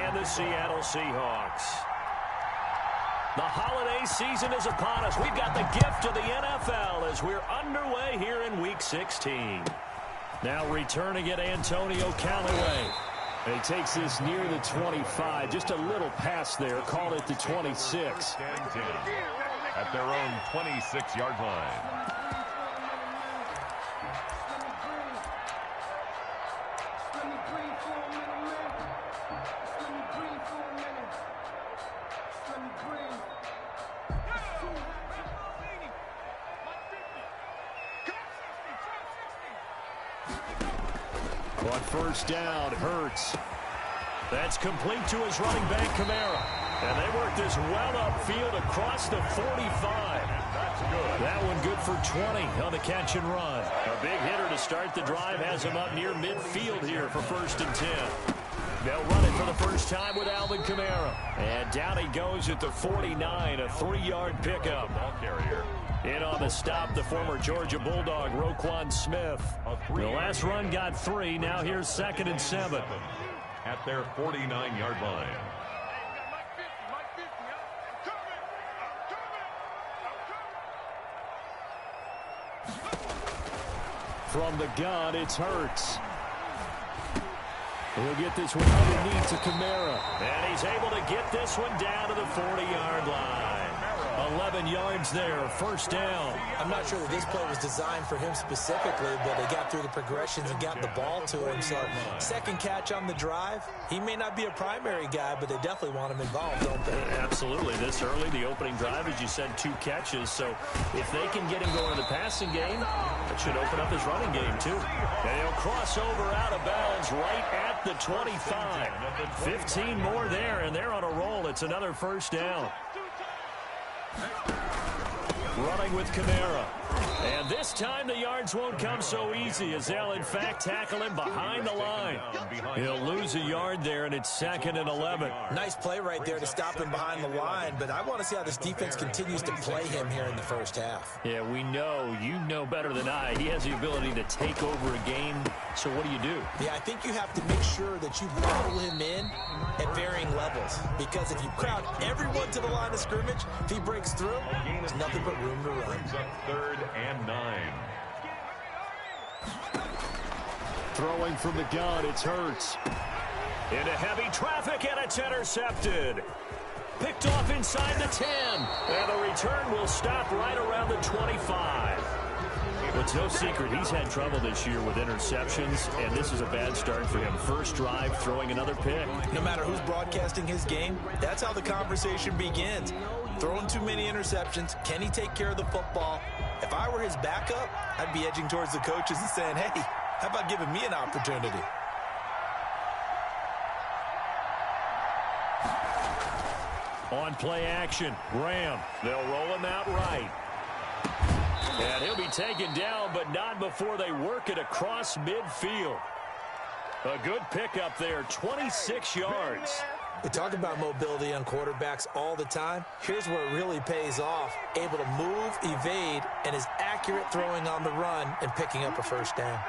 and the Seattle Seahawks. The holiday season is upon us. We've got the gift of the NFL as we're underway here in Week 16. Now returning it, Antonio Callaway. And he takes this near the 25. Just a little pass there. Call it the 26. At their own 26-yard line. On first down, Hurts. That's complete to his running back, Kamara. And they work this well upfield across the 45. That's good. That one good for 20 on the catch and run. A big hitter to start the drive has him up near midfield here for 1st and 10. They'll run it for the first time with Alvin Kamara. And down he goes at the 49, a 3-yard pickup. Ball carrier. In on the stop, the former Georgia Bulldog, Roquan Smith. The last run got 3. Now here's 2nd and 7. At their 49-yard line. From the gun, it's Hurts. He'll get this one underneath to Kamara. And he's able to get this one down to the 40-yard line. 11 yards there, 1st down. I'm not sure that this play was designed for him specifically, but they got through the progressions and got the ball to him. So, 2nd catch on the drive. He may not be a primary guy, but they definitely want him involved, don't they? Absolutely. This early, the opening drive, as you said, 2 catches. So, if they can get him going in the passing game, it should open up his running game, too. And he'll cross over out of bounds right at the 25. 15 more there, and they're on a roll. It's another 1st down. Running with Kamara. And this time the yards won't come so easy as they'll, in fact, tackle him behind the line. He'll lose a yard there, and it's 2nd and 11. Nice play right there to stop him behind the line, but I want to see how this defense continues to play him here in the first half. Yeah, we know. You know better than I. He has the ability to take over a game. So what do you do? Yeah, I think you have to make sure that you bottle him in at varying levels. Because if you crowd everyone to the line of scrimmage, if he breaks through, there's nothing but room to run. 3rd and 9. Throwing from the gun, it's Hurts. Into heavy traffic, and it's intercepted. Picked off inside the 10. And the return will stop right around the 25. Well, it's no secret he's had trouble this year with interceptions, and this is a bad start for him. First drive, throwing another pick. No matter who's broadcasting his game, that's how the conversation begins. Throwing too many interceptions, can he take care of the football? If I were his backup, I'd be edging towards the coaches and saying, hey, how about giving me an opportunity? On play action, Graham. They'll roll him out right. And he'll be taken down, but not before they work it across midfield. A good pickup there, 26 yards. We talk about mobility on quarterbacks all the time. Here's where it really pays off. Able to move, evade, and is accurate throwing on the run and picking up a 1st down.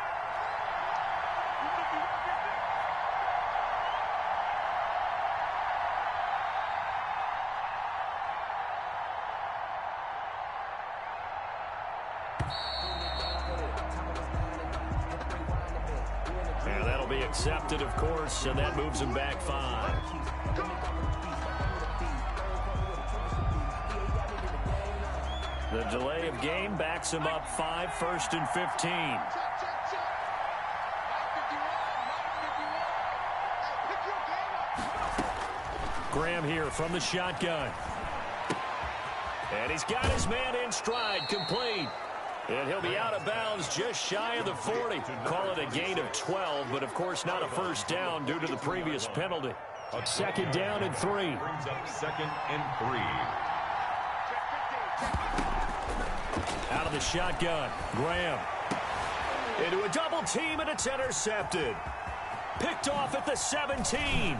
And that'll be accepted, of course, and that moves him back 5. The delay of game backs him up 5, 1st and 15. Graham here from the shotgun. And he's got his man in stride, complete. And he'll be out of bounds just shy of the 40. Call it a gain of 12, but of course not a 1st down due to the previous penalty. 2nd down and 3. Brings up 2nd and 3. Out of the shotgun, Graham. Into a double team, and it's intercepted. Picked off at the 17.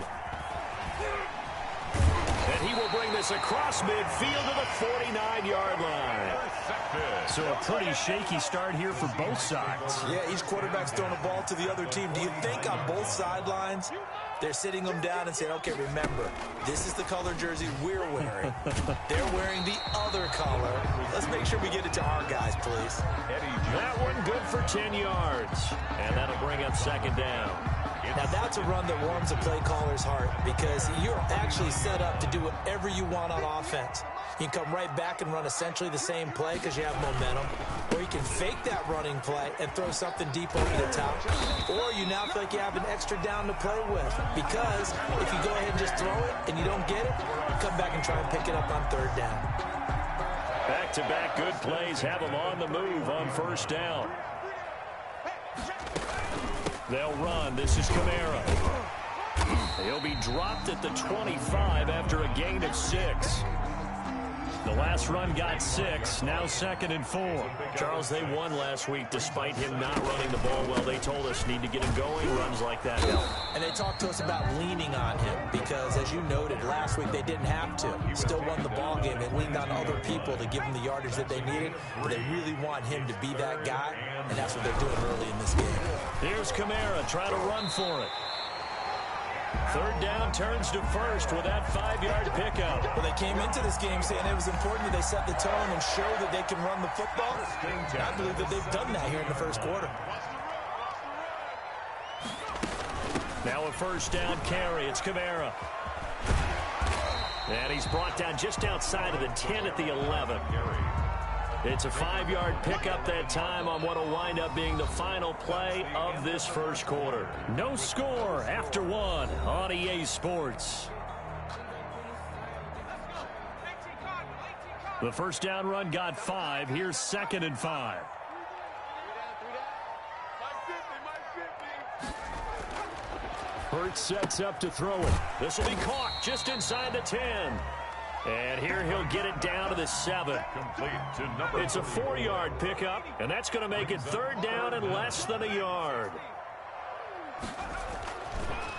And he will bring this across midfield to the 49-yard line. So a pretty shaky start here for both sides. Yeah, each quarterback's throwing a ball to the other team. Do you think on both sidelines They're sitting them down and saying, okay, remember, this is the color jersey we're wearing. They're wearing the other color. Let's make sure we get it to our guys, please. That one good for 10 yards. And that'll bring up second down. Now, that's a run that warms a play caller's heart because you're actually set up to do whatever you want on offense. You can come right back and run essentially the same play because you have momentum, or you can fake that running play and throw something deep over the top, or you now feel like you have an extra down to play with because if you go ahead and just throw it and you don't get it, you come back and try and pick it up on third down. Back-to-back good plays have them on the move on first down. They'll run. This is Kamara. He'll be dropped at the 25 after a gain of 6. The last run got 6. Now 2nd and 4. Charles, they won last week despite him not running the ball well. They told us need to get him going. Runs like that help. And they talked to us about leaning on him because, as you noted, last week they didn't have to. Still won the ball game. They leaned on other people to give them the yardage that they needed, but they really want him to be that guy, and that's what they're doing early in this game. Here's Kamara trying to run for it. Third down turns to first with that 5-yard pickup. Well, they came into this game saying it was important that they set the tone and show that they can run the football. And I believe that they've done that here in the first quarter. Now a first down carry. It's Kamara. And he's brought down just outside of the 10 at the 11. It's a 5-yard pickup that time on what will wind up being the final play of this first quarter. No score after 1 on EA Sports. The first down run got 5. Here's 2nd and 5. Hurts sets up to throw it. This will be caught just inside the 10. And here he'll get it down to the 7. It's a 4-yard pickup, and that's going to make it third down and less than a yard.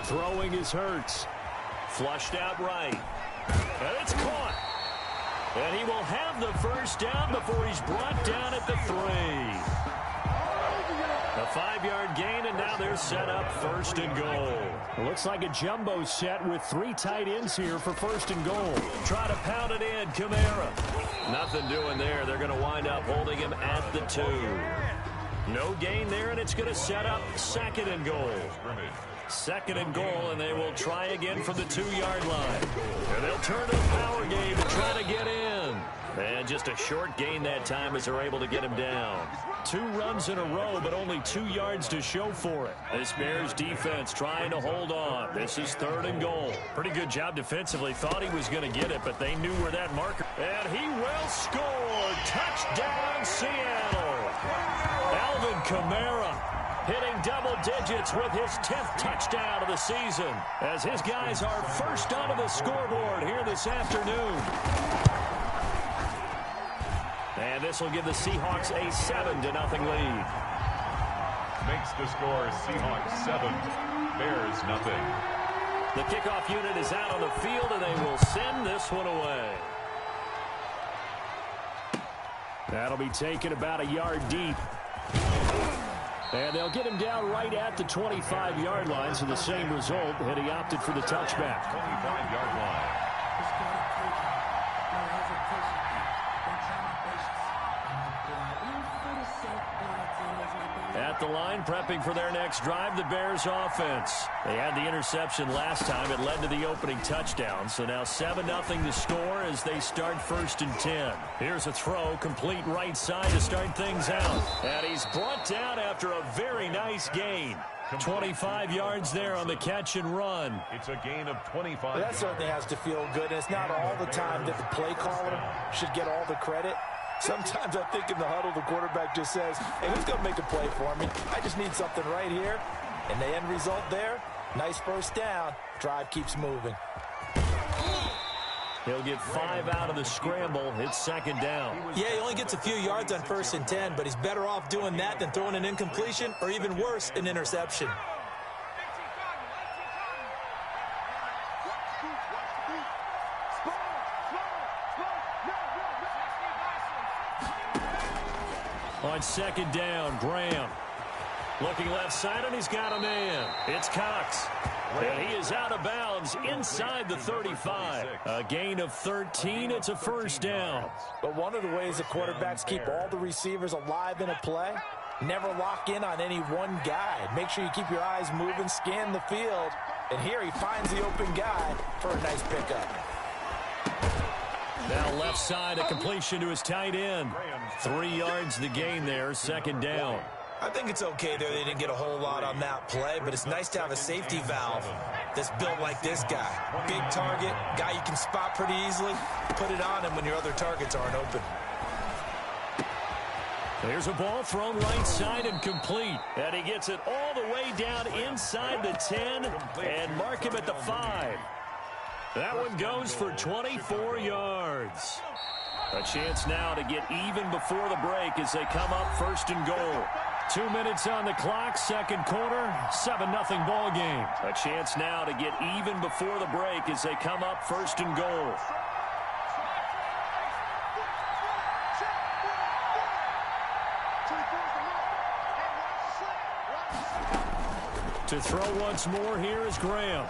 Throwing is Hurts. Flushed out right. And it's caught. And he will have the first down before he's brought down at the 3. A 5-yard gain, and now they're set up first and goal. It looks like a jumbo set with 3 tight ends here for first and goal. Try to pound it in, Kamara. Nothing doing there. They're going to wind up holding him at the 2. No gain there, and it's going to set up 2nd and goal. 2nd and goal, and they will try again from the 2-yard line. And they'll turn to the power game to try to get in. And just a short gain that time as they're able to get him down. 2 runs in a row, but only 2 yards to show for it. This Bears defense trying to hold on. This is 3rd and goal. Pretty good job defensively. Thought he was going to get it, but they knew where that marker. And he will score. Touchdown, Seattle. Alvin Kamara hitting double digits with his 10th touchdown of the season as his guys are first onto the scoreboard here this afternoon. And this will give the Seahawks a 7-0 lead. Makes the score Seahawks 7, Bears nothing. The kickoff unit is out on the field, and they will send this one away. That'll be taken about a yard deep. And they'll get him down right at the 25-yard line, so the same result, and he opted for the touchback. 25-yard line. At the line, prepping for their next drive, the Bears offense. They had the interception last time. It led to the opening touchdown. So now 7-0 to score as they start 1st and 10. Here's a throw, complete right side to start things out. And he's brought down after a very nice gain. 25 yards there on the catch and run. It's a gain of 25. Well, that certainly has to feel good. And it's not all the time that the play caller should get all the credit. Sometimes I think in the huddle, the quarterback just says, hey, who's going to make a play for me? I just need something right here. And the end result there, nice first down. Drive keeps moving. He'll get 5 out of the scramble. It's 2nd down. Yeah, he only gets a few yards on 1st and 10, but he's better off doing that than throwing an incompletion or even worse, an interception. On 2nd down, Graham. Looking left side, and he's got a man. It's Cox. And he is out of bounds inside the 35. A gain of 13. It's a first down. But one of the ways the quarterbacks keep all the receivers alive in a play, never lock in on any one guy. Make sure you keep your eyes moving, scan the field. And here he finds the open guy for a nice pickup. Now left side, a completion to his tight end. 3 yards the gain there, second down. I think it's okay there. They didn't get a whole lot on that play, but it's nice to have a safety valve that's built like this guy. Big target, guy you can spot pretty easily. Put it on him when your other targets aren't open. There's a ball thrown right side and complete. And he gets it all the way down inside the 10 and mark him at the 5. That one goes for 24 yards. A chance now to get even before the break as they come up first and goal. 2 minutes on the clock, second quarter, 7-0 ball game. A chance now to get even before the break as they come up first and goal. To throw once more here is Graham.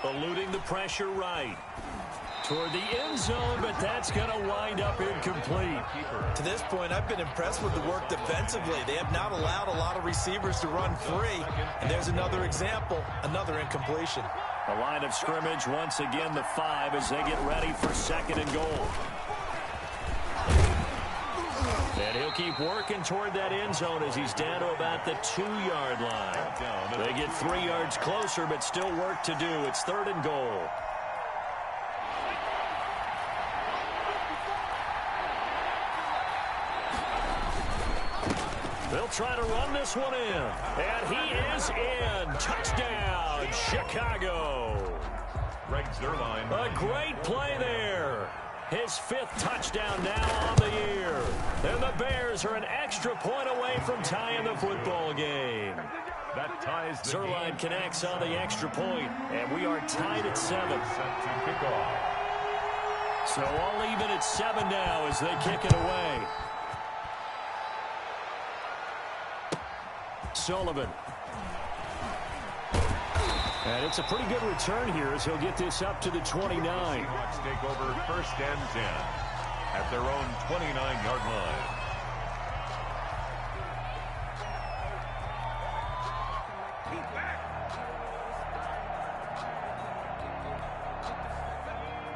Eluding the pressure right. Toward the end zone, but that's going to wind up incomplete. To this point, I've been impressed with the work defensively. They have not allowed a lot of receivers to run free. And there's another example, another incompletion. The line of scrimmage, once again, the 5 as they get ready for second and goal. And he'll keep working toward that end zone as he's down to about the 2-yard line. They get 3 yards closer, but still work to do. It's third and goal. They'll try to run this one in. And he is in. Touchdown, Chicago. A great play there. His 5th touchdown now on the year. And the Bears are an extra point away from tying the football game. That ties the Zerline game. connects on the extra point, and we are tied at 7. Set to kick off. So all even at 7 now as they kick it away. Sullivan. And it's a pretty good return here as he'll get this up to the 29. Seahawks take over first and 10 at their own 29-yard line.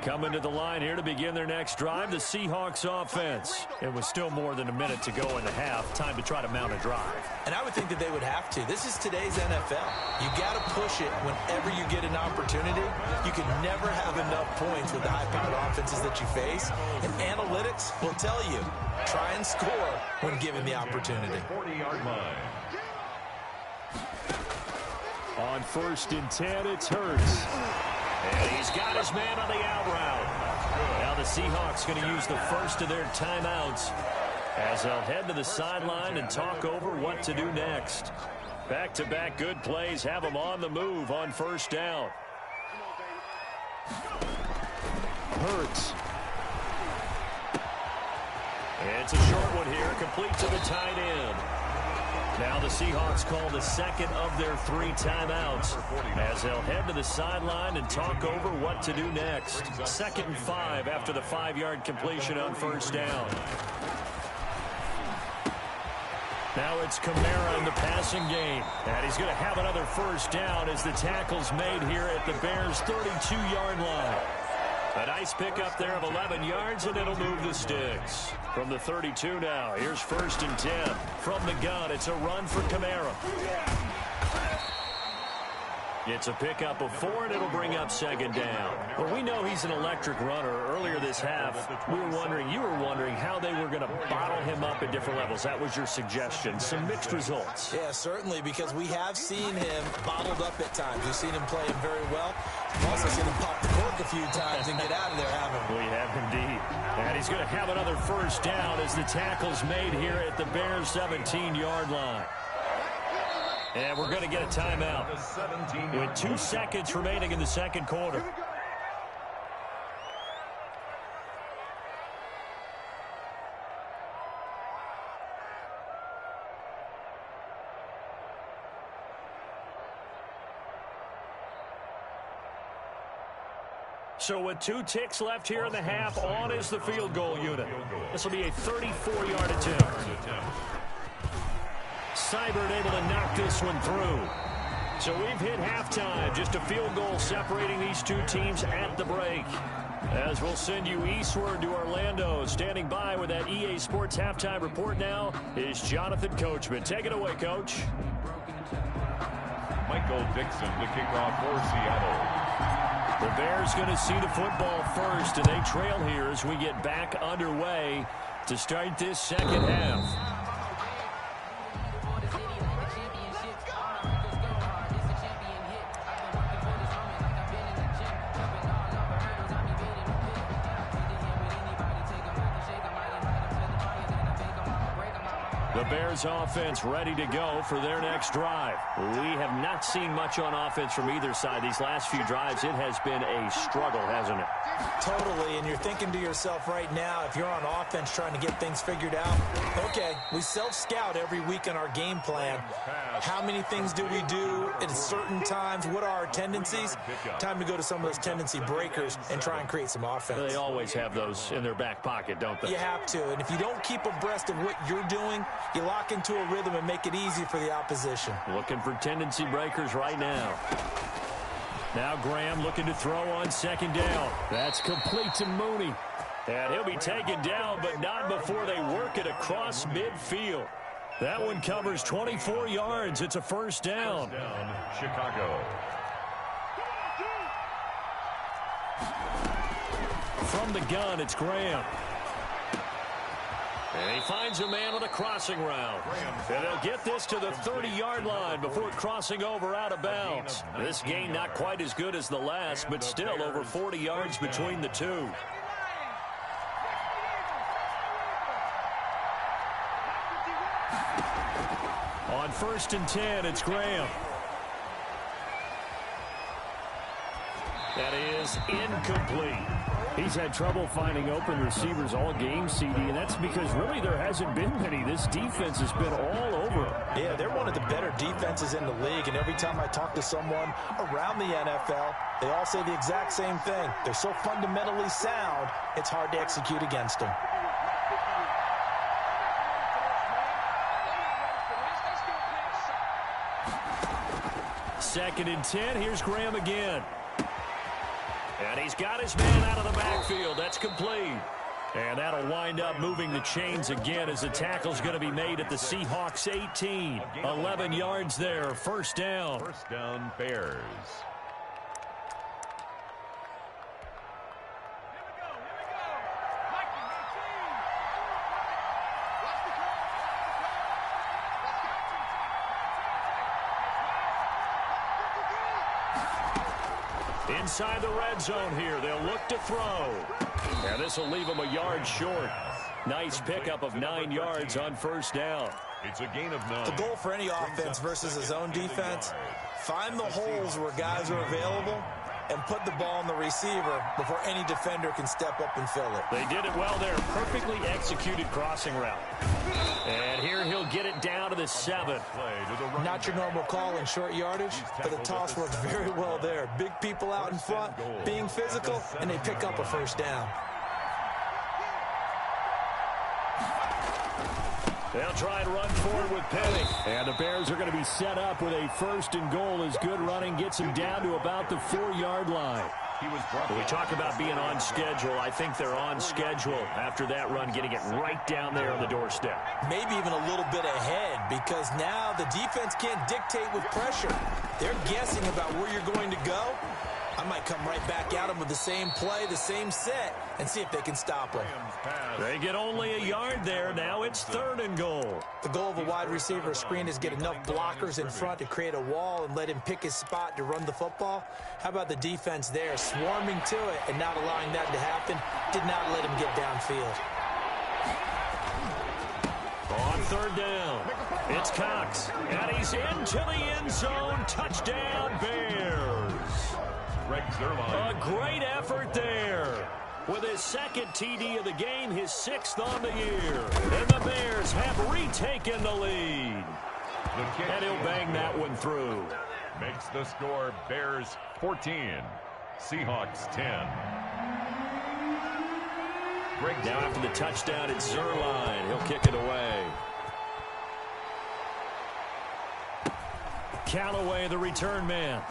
Coming to the line here to begin their next drive, the Seahawks offense. It was still more than a minute to go in the half. Time to try to mount a drive. And I would think that they would have to. This is today's NFL. You got to push it whenever you get an opportunity. You can never have enough points with the high-powered offenses that you face. And analytics will tell you, try and score when given the opportunity. 40-yard line. On first and 10, it's Hurts. And he's got his man on the out route. Now the Seahawks going to use the first of their timeouts as they'll head to the sideline and talk over what to do next. Back-to-back good plays have them on the move on first down. Hurts. It's a short one here, complete to the tight end. Now the Seahawks call the second of their 3 timeouts as they'll head to the sideline and talk over what to do next. 2nd and 5 after the 5-yard completion on first down. Now it's Kamara in the passing game. And he's going to have another first down as the tackle's made here at the Bears' 32-yard line. A nice pickup there of 11 yards, and it'll move the sticks. From the 32 now, here's 1st and 10. From the gun, it's a run for Kamara. It's a pickup of 4, and it'll bring up 2nd down. Well, we know he's an electric runner. Earlier this half, you were wondering how they were going to bottle him up at different levels. That was your suggestion. Some mixed results. Yeah, certainly, because we have seen him bottled up at times. We've seen him play him very well. We've also seen him pop the cork a few times and get out of there, haven't we? We have indeed. And he's going to have another first down as the tackle's made here at the Bears' 17-yard line. And we're going to get a timeout with 2 seconds remaining in the second quarter. So with 2 ticks left here in the half, on is the field goal unit. This will be a 34-yard attempt. Seibert able to knock this one through. So we've hit halftime. Just a field goal separating these two teams at the break. As we'll send you eastward to Orlando. Standing by with that EA Sports halftime report now is Jonathan Coachman. Take it away, Coach. Michael Dixon, the kickoff for Seattle. The Bears going to see the football first, and they trail here as we get back underway to start this second half. The Bears offense ready to go for their next drive. We have not seen much on offense from either side these last few drives. It has been a struggle, hasn't it? Totally, and you're thinking to yourself right now, if you're on offense trying to get things figured out, okay, we self-scout every week in our game plan. How many things do we do at certain times? What are our tendencies? Time to go to some of those tendency breakers and try and create some offense. They always have those in their back pocket, don't they? You have to, and if you don't keep abreast of what you're doing, you lock into a rhythm and make it easy for the opposition. Looking for tendency breakers right now. Now Graham looking to throw on second down. That's complete to Mooney. And he'll be taken down, but not before they work it across midfield. That one covers 24 yards. It's a first down. First down, Chicago. From the gun, it's Graham. And he finds a man on a crossing route. And they'll get this to the 30-yard line before crossing over out of bounds. This gain not quite as good as the last, but still over 40 yards between the two. On 1st and 10, it's Graham. That is incomplete. He's had trouble finding open receivers all game, CD, and that's because really there hasn't been many. This defense has been all over him. Yeah, they're one of the better defenses in the league, and every time I talk to someone around the NFL, they all say the exact same thing. They're so fundamentally sound, it's hard to execute against them. Second and 10, here's Graham again. And he's got his man out of the backfield. That's complete. And that'll wind up moving the chains again as the tackle's going to be made at the Seahawks 18. 11 yards there. First down. First down, Bears. Inside the red zone here, they'll look to throw. And this will leave them a yard short. Nice pickup of 9 yards on first down. It's a gain of 9. The goal for any offense versus a zone defense, find the holes where guys are available and put the ball on the receiver before any defender can step up and fill it. They did it well there. Perfectly executed crossing route. And here he'll get it down to the 7. Not your normal call in short yardage, but the toss worked very well there. Big people out in front, being physical, and they pick up a first down. They'll try and run forward with Penny. And the Bears are going to be set up with a 1st and goal as good running gets him down to about the 4-yard line. When we talk about being on schedule, I think they're on schedule after that run, getting it right down there on the doorstep. Maybe even a little bit ahead, because now the defense can't dictate with pressure. They're guessing about where you're going to go. I might come right back at them with the same play, the same set, and see if they can stop them. They get only a yard there. Now it's 3rd and goal. The goal of a wide receiver screen is get enough blockers in front to create a wall and let him pick his spot to run the football. How about the defense there, swarming to it and not allowing that to happen? Did not let him get downfield. On 3rd down, it's Cox, and he's into the end zone. Touchdown, Bears. A great effort there. With his 2nd TD of the game, his 6th on the year. And the Bears have retaken the lead. And he'll bang that one through. Makes the score Bears 14, Seahawks 10. Now after the touchdown, it's Zerline. He'll kick it away. Callaway, the return man.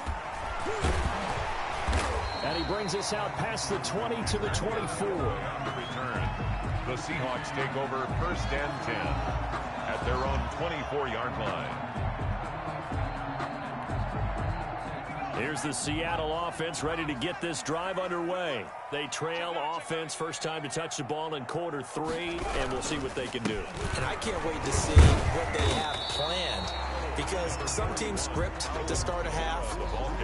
And he brings us out past the 20 to the 24. On the return, the Seahawks take over 1st and 10 at their own 24-yard line. Here's the Seattle offense ready to get this drive underway. They trail offense, first time to touch the ball in quarter 3, and we'll see what they can do. And I can't wait to see what they have planned, because some teams script to start a half.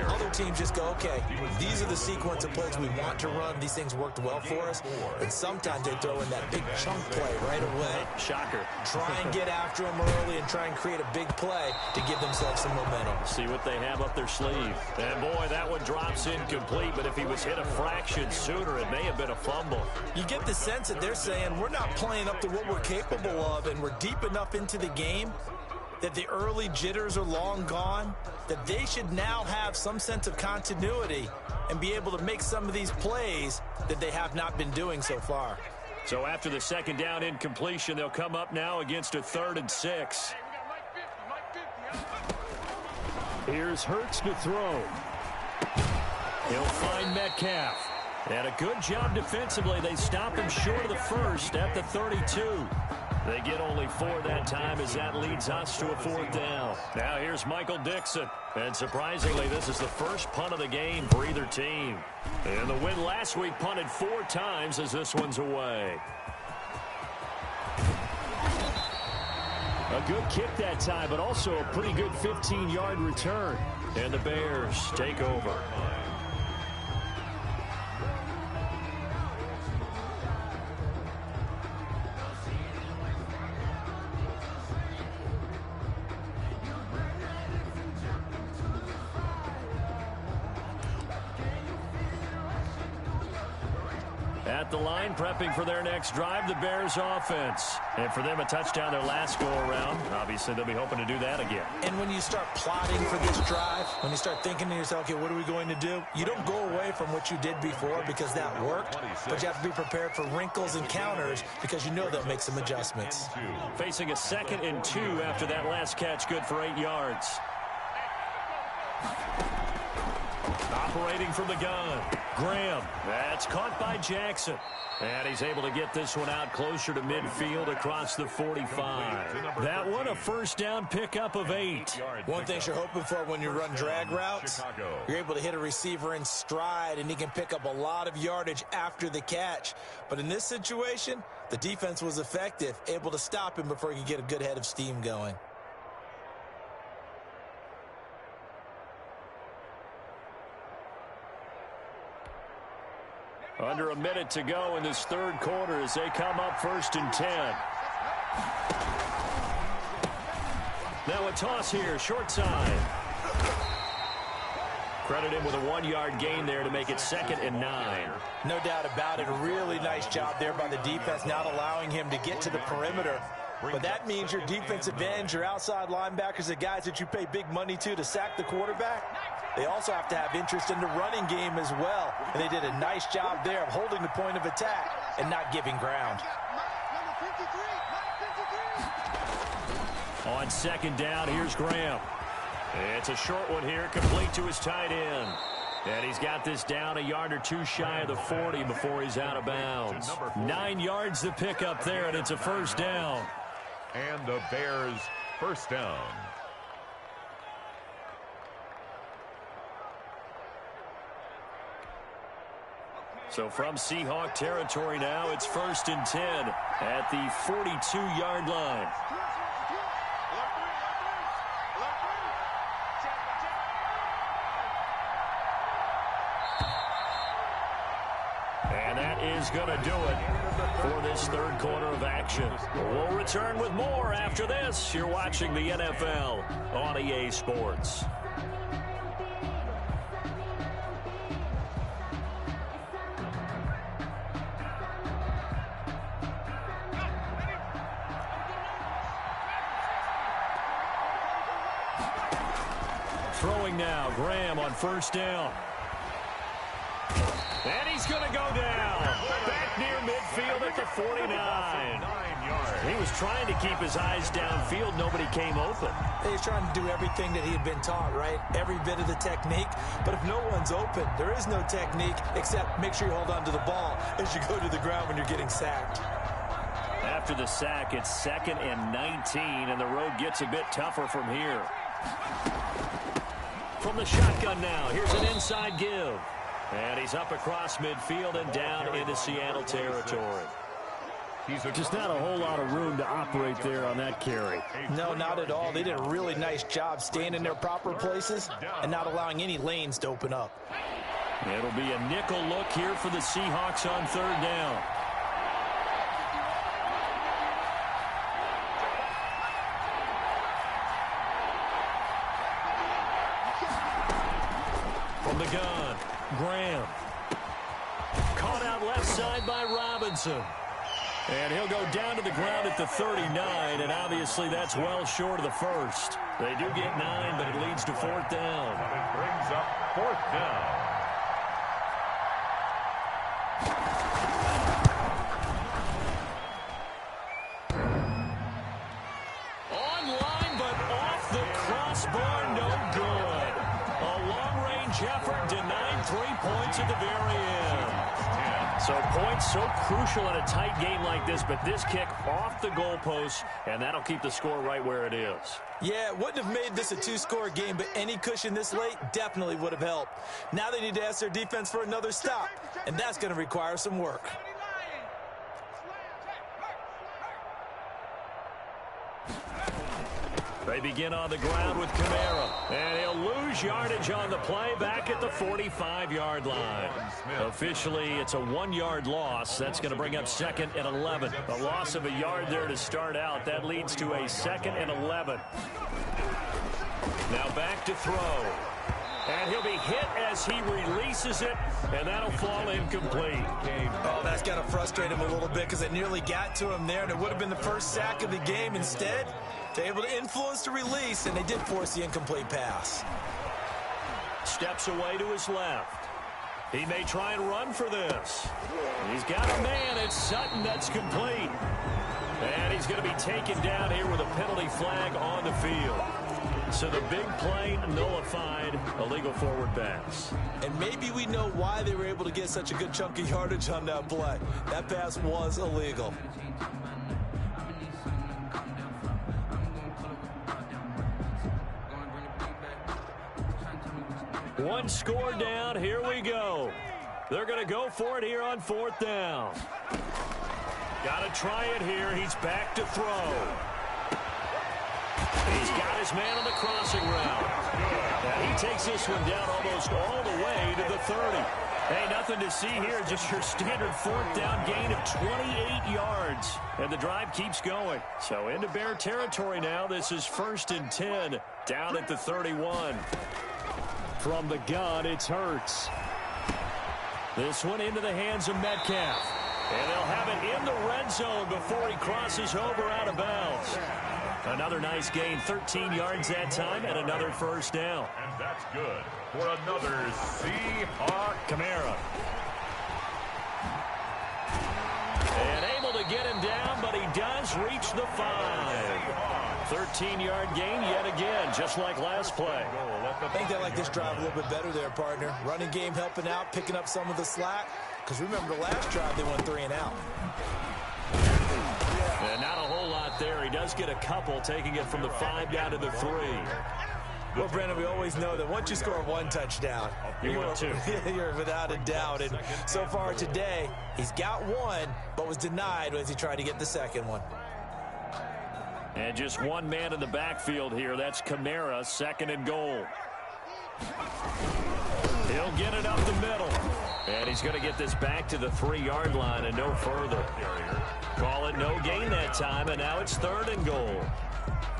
Other teams just go, okay, these are the sequence of plays we want to run. These things worked well for us. And sometimes they throw in that big chunk play right away. Shocker. Try and get after them early and try and create a big play to give themselves some momentum. See what they have up their sleeve. And boy, that one drops incomplete, but if he was hit a fraction sooner, it may have been a fumble. You get the sense that they're saying we're not playing up to what we're capable of, and we're deep enough into the game that the early jitters are long gone, that they should now have some sense of continuity and be able to make some of these plays that they have not been doing so far. So after the second down incompletion, they'll come up now against a 3rd and 6. Here's Hurts to throw. He'll find Metcalf. And a good job defensively. They stop him short of the first at the 32. They get only 4 that time as that leads us to a 4th down. Now here's Michael Dixon. And surprisingly, this is the first punt of the game for either team. And the win last week punted 4 times as this one's away. A good kick that time, but also a pretty good 15-yard return. And the Bears take over. At the line, prepping for their next drive, the Bears offense. And for them, a touchdown their last go-around. Obviously, they'll be hoping to do that again. And when you start plotting for this drive, when you start thinking to yourself, okay, what are we going to do? You don't go away from what you did before because that worked, but you have to be prepared for wrinkles and counters because you know they'll make some adjustments. Facing a 2nd and 2 after that last catch, good for 8 yards. Operating from the gun, Graham. That's caught by Jackson. And he's able to get this one out closer to midfield across the 45. That one, a first down pickup of 8. One thing you're hoping for when you run drag routes, you're able to hit a receiver in stride, and he can pick up a lot of yardage after the catch. But in this situation, the defense was effective, able to stop him before he could get a good head of steam going. Under a minute to go in this 3rd quarter as they come up 1st and 10. Now a toss here, short side. Credit him with a 1-yard gain there to make it 2nd and 9. No doubt about it. A really nice job there by the defense, not allowing him to get to the perimeter. But that means your defensive ends, your outside linebackers, the guys that you pay big money to sack the quarterback, they also have to have interest in the running game as well. And they did a nice job there of holding the point of attack and not giving ground. On 2nd down, here's Graham. It's a short one here, complete to his tight end. And he's got this down a yard or 2 shy of the 40 before he's out of bounds. 9 yards to pick up there, and it's a first down. And the Bears first down. So from Seahawk territory now, it's 1st and 10 at the 42-yard line. And that is going to do it for this 3rd quarter of action. We'll return with more after this. You're watching the NFL on EA Sports. Throwing now, Graham on 1st down. 49. He was trying to keep his eyes downfield. Nobody came open. He's trying to do everything that he had been taught, right? Every bit of the technique. But if no one's open, there is no technique except make sure you hold on to the ball as you go to the ground when you're getting sacked. After the sack, it's 2nd and 19, and the road gets a bit tougher from here. From the shotgun now, here's an inside give. And he's up across midfield and down into Seattle territory. Just not a whole lot of room to operate there on that carry. No, not at all. They did a really nice job staying in their proper places and not allowing any lanes to open up. It'll be a nickel look here for the Seahawks on 3rd down. From the gun, Graham. Caught out left side by Robinson. And he'll go down to the ground at the 39, and obviously that's well short of the first. They do get 9, but it leads to 4th down. It brings up 4th down. Online, but off the crossbar, no good. A long-range effort denied 3 points at the very end. So points so crucial in a tight game like this, but this kick off the goalpost, and that'll keep the score right where it is. Yeah, it wouldn't have made this a 2-score game, but any cushion this late definitely would have helped. Now they need to ask their defense for another stop, and that's going to require some work. They begin on the ground with Kamara, and he'll lose yardage on the play back at the 45-yard line. Officially, it's a 1-yard loss. That's going to bring up 2nd and 11. A loss of a yard there to start out. That leads to a 2nd and 11. Now back to throw. And he'll be hit as he releases it, and that'll fall incomplete. Oh, that's got to frustrate him a little bit because it nearly got to him there, and it would have been the first sack of the game. Instead, they're able to influence the release, and they did force the incomplete pass. Steps away to his left. He may try and run for this. He's got a man. It's Sutton that's complete. And he's going to be taken down here with a penalty flag on the field. So the big play nullified, illegal forward pass. And maybe we know why they were able to get such a good chunk of yardage on that play. That pass was illegal. One score down. Here we go. They're going to go for it here on 4th down. Got to try it here. He's back to throw. He's got his man on the crossing route. And he takes this one down almost all the way to the 30. Hey, nothing to see here. Just your standard 4th down gain of 28 yards. And the drive keeps going. So into Bear territory now. This is 1st and 10 down at the 31. From the gun, it's Hurts. This one into the hands of Metcalf. And they'll have it in the red zone before he crosses over out of bounds. Another nice gain, 13 yards that time, and another 1st down. And that's good for another Seahawk. Kamara. And able to get him down, but he does reach the 5. 13-yard gain yet again, just like last play. I think they like this drive a little bit better there, partner. Running game helping out, picking up some of the slack. Because remember, the last drive they went 3 and out. And not a whole lot there. He does get a couple, taking it from the 5 down to the 3. Well, Brandon, we always know that once you score 1 touchdown, you want 2. You're without a doubt. And so far today, he's got 1, but was denied as he tried to get the 2nd one. And just one man in the backfield here. That's Kamara, 2nd and goal. He'll get it up the middle. And he's going to get this back to the 3-yard line and no further. Call it no gain that time, and now it's 3rd and goal.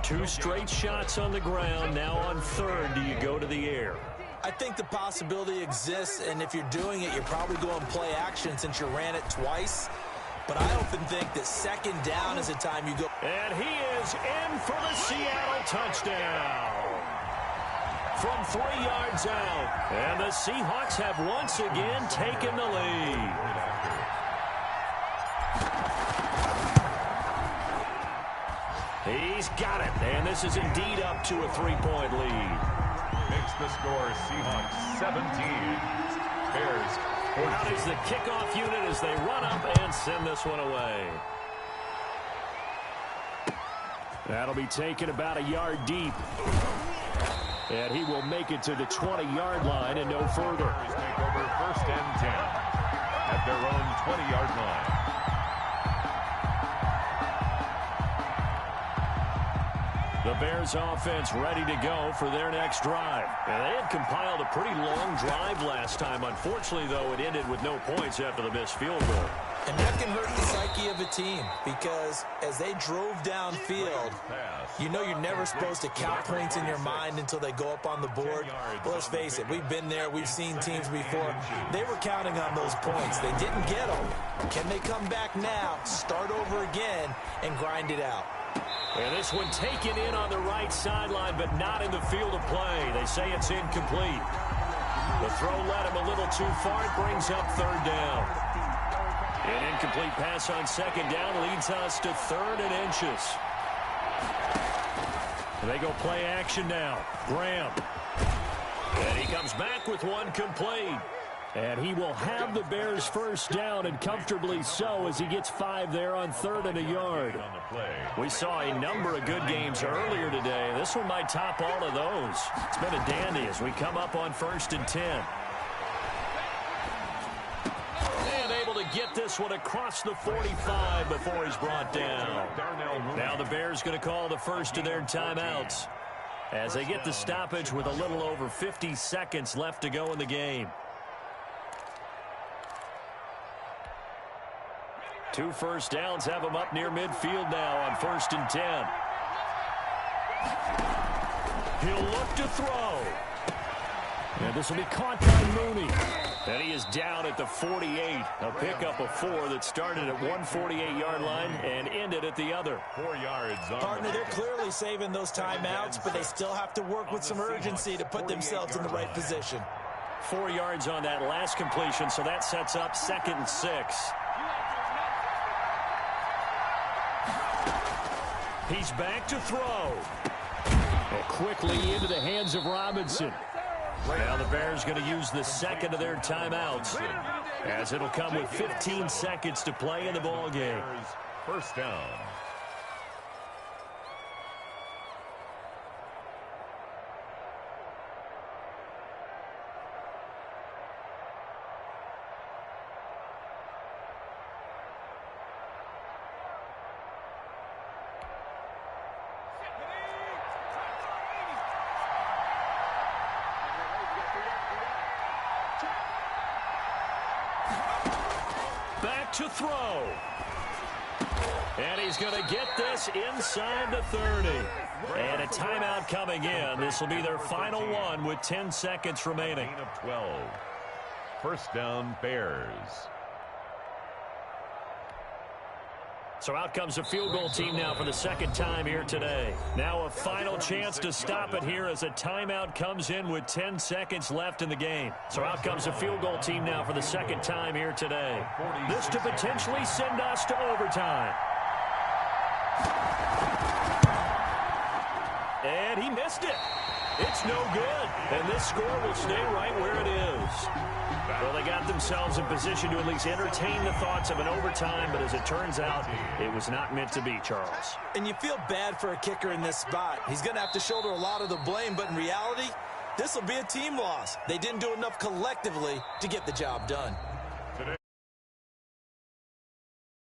2 straight shots on the ground. Now on 3rd, do you go to the air? I think the possibility exists, and if you're doing it, you're probably going play action since you ran it twice. But I often think that 2nd down is the time you go. And he is in for the Seattle touchdown. From 3 yards out. And the Seahawks have once again taken the lead. He's got it, and this is indeed up to a 3-point lead. Makes the score Seahawks 17. Bears 14. Out is the kickoff unit as they run up and send this one away. That'll be taken about a yard deep. And he will make it to the 20-yard line and no further. Bears take over 1st and 10 at their own 20-yard line. The Bears offense ready to go for their next drive. And they had compiled a pretty long drive last time. Unfortunately, though, it ended with no points after the missed field goal. And that can hurt the psyche of a team because as they drove downfield, you know you're never supposed to count points in your mind until they go up on the board. Well, let's face it, we've been there. We've seen teams before. They were counting on those points. They didn't get them. Can they come back now, start over again, and grind it out? And this one taken in on the right sideline, but not in the field of play. They say it's incomplete. The throw led him a little too far. It brings up 3rd down. An incomplete pass on 2nd down leads us to 3rd and inches. They go play action now. Graham. And he comes back with one complete. And he will have the Bears 1st down, and comfortably so, as he gets 5 there on 3rd and a yard. We saw a number of good games earlier today. This one might top all of those. It's been a dandy as we come up on 1st and 10. And able to get this one across the 45 before he's brought down. Now the Bears going to call the first of their timeouts as they get the stoppage with a little over 50 seconds left to go in the game. 2 first downs have him up near midfield now on 1st and 10. He'll look to throw. And this will be caught by Mooney. And he is down at the 48. A pickup of 4 that started at 148-yard line and ended at the other. 4 yards. Partner, they're clearly saving those timeouts, but they still have to work with some urgency to put themselves in the right position. 4 yards on that last completion, so that sets up 2nd and 6. He's back to throw. And quickly into the hands of Robinson. Now the Bears going to use the 2nd of their timeouts, as it'll come with 15 seconds to play in the ball game. 1st down. To throw. And he's going to get this inside the 30. And a timeout coming in. This will be their final one with 10 seconds remaining. 12. 1st down, Bears. So out comes the field goal team now for the 2nd time here today. Now a final chance to stop it here as a timeout comes in with 10 seconds left in the game. So out comes the field goal team now for the 2nd time here today. This to potentially send us to overtime. And he missed it. It's no good. And this score will stay right where it is. Well, they got themselves in position to at least entertain the thoughts of an overtime, but as it turns out, it was not meant to be, Charles. And you feel bad for a kicker in this spot. He's going to have to shoulder a lot of the blame, but in reality, this will be a team loss. They didn't do enough collectively to get the job done.